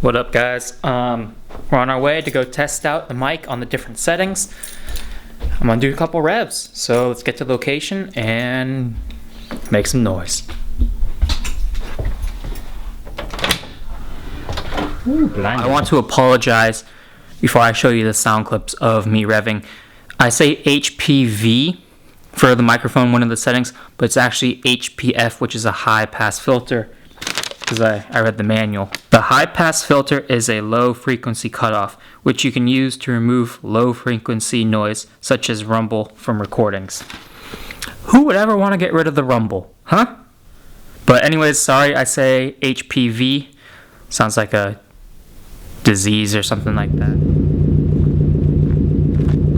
What up, guys? We're on our way to go test out the mic on the different settings. I'm gonna do a couple revs, so let's get to the location and make some noise. I want to apologize before I show you the sound clips of me revving. I say HPV for the microphone, one of the settings, but it's actually HPF, which is a high pass filter, because I read the manual. The high pass filter is a low frequency cutoff, which you can use to remove low frequency noise, such as rumble, from recordings. Who would ever want to get rid of the rumble, huh? But anyways, sorry I say HPV. Sounds like a disease or something like that.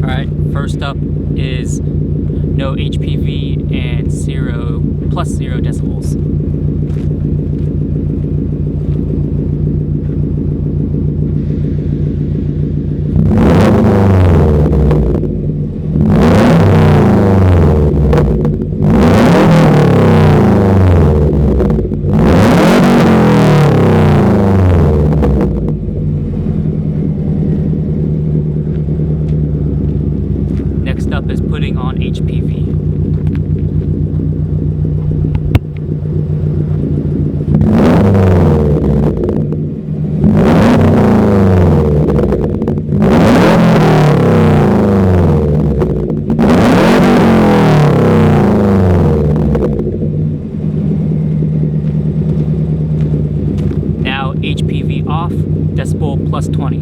Alright, first up is no HPV and plus 0 decibels. Next up is putting on HPV. Now HPV off, decibel plus 20.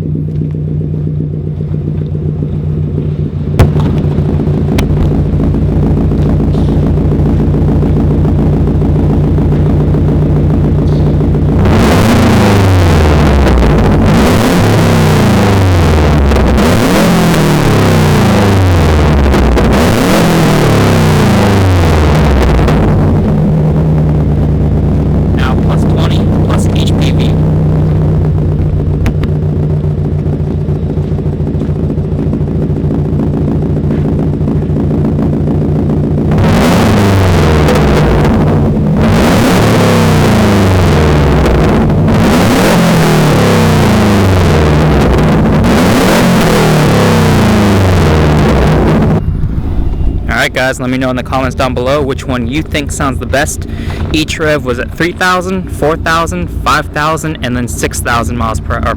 Alright guys, let me know in the comments down below which one you think sounds the best. Each rev was at 3,000, 4,000, 5,000, and then 6,000 miles per hour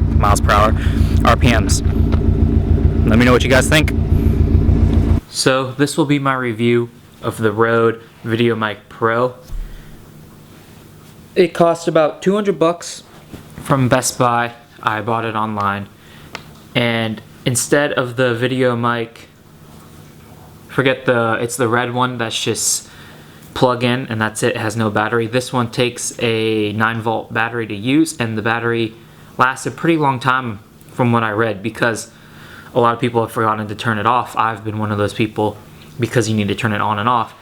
RPMs. Let me know what you guys think. So this will be my review of the Rode VideoMic Pro. It cost about 200 bucks from Best Buy. I bought it online, and instead of the VideoMic, it's the red one that's just plug in and that's it, has no battery. This one takes a 9-volt battery to use, and the battery lasts a pretty long time from what I read, because a lot of people have forgotten to turn it off. I've been one of those people, because you need to turn it on and off.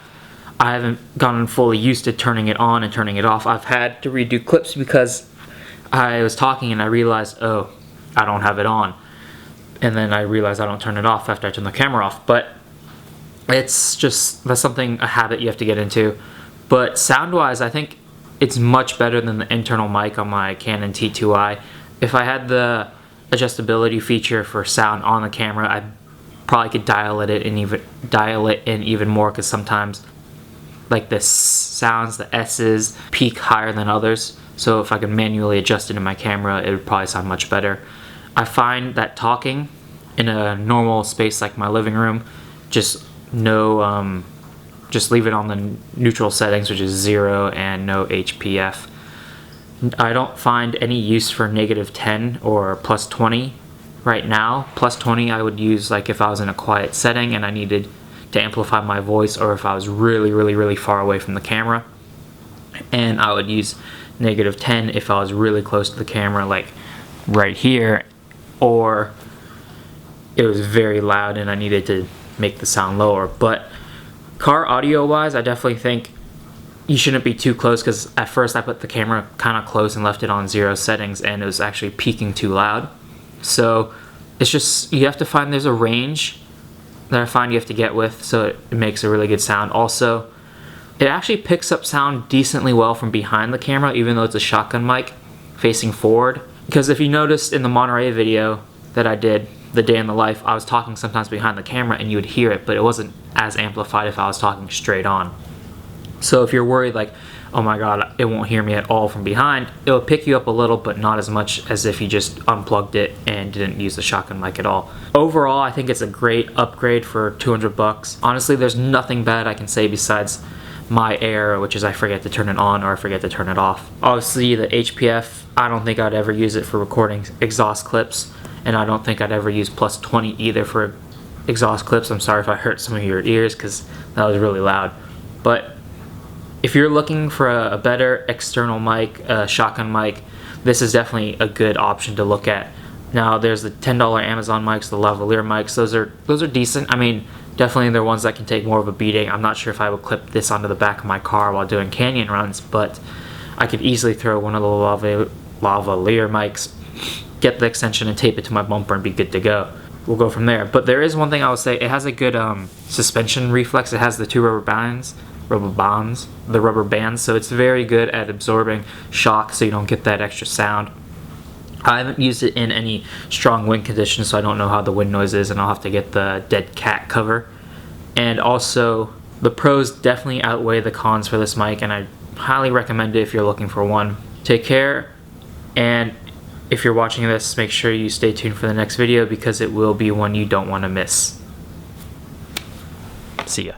I haven't gotten fully used to turning it on and turning it off. I've had to redo clips because I was talking and I realized, oh, I don't have it on. And then I realized I don't turn it off after I turn the camera off. But it's just, that's a habit you have to get into. But sound wise, I think it's much better than the internal mic on my Canon T2i. If I had the adjustability feature for sound on the camera, I probably could dial it in even more, because sometimes like the sounds, the S's, peak higher than others. So if I could manually adjust it in my camera, it would probably sound much better. I find that talking in a normal space like my living room, just leave it on the neutral settings, which is 0 and no HPF. I don't find any use for -10 or plus 20 right now. Plus 20 I would use like if I was in a quiet setting and I needed to amplify my voice, or if I was really far away from the camera. And I would use -10 if I was really close to the camera, like right here, or it was very loud and I needed to make the sound lower. But car audio wise, I definitely think you shouldn't be too close, because at first I put the camera kind of close and left it on 0 settings, and it was actually peaking too loud. So it's just, you have to find, there's a range that I find you have to get with, so it makes a really good sound. Also, it actually picks up sound decently well from behind the camera, even though it's a shotgun mic facing forward. Because if you noticed in the Monterey video that I did, the day in the life, I was talking sometimes behind the camera and you would hear it, but it wasn't as amplified if I was talking straight on. So if you're worried like, oh my god, it won't hear me at all from behind, it'll pick you up a little, but not as much as if you just unplugged it and didn't use the shotgun mic at all. Overall, I think it's a great upgrade for 200 bucks. Honestly, there's nothing bad I can say besides my error, which is I forget to turn it on or I forget to turn it off. Obviously, the HPF, I don't think I'd ever use it for recording exhaust clips, and I don't think I'd ever use plus 20 either for exhaust clips. I'm sorry if I hurt some of your ears because that was really loud. But if you're looking for a better external mic, a shotgun mic, this is definitely a good option to look at. Now there's the $10 Amazon mics, the lavalier mics. Those are decent. I mean, definitely they're ones that can take more of a beating. I'm not sure if I would clip this onto the back of my car while doing canyon runs, but I could easily throw one of the lavalier mics, get the extension and tape it to my bumper and be good to go. We'll go from there. But there is one thing I would say, it has a good suspension reflex. It has the two rubber bands, so it's very good at absorbing shock so you don't get that extra sound. I haven't used it in any strong wind conditions, so I don't know how the wind noise is, and I'll have to get the dead cat cover. And also, the pros definitely outweigh the cons for this mic, and I highly recommend it if you're looking for one. Take care, and if you're watching this, make sure you stay tuned for the next video because it will be one you don't want to miss. See ya.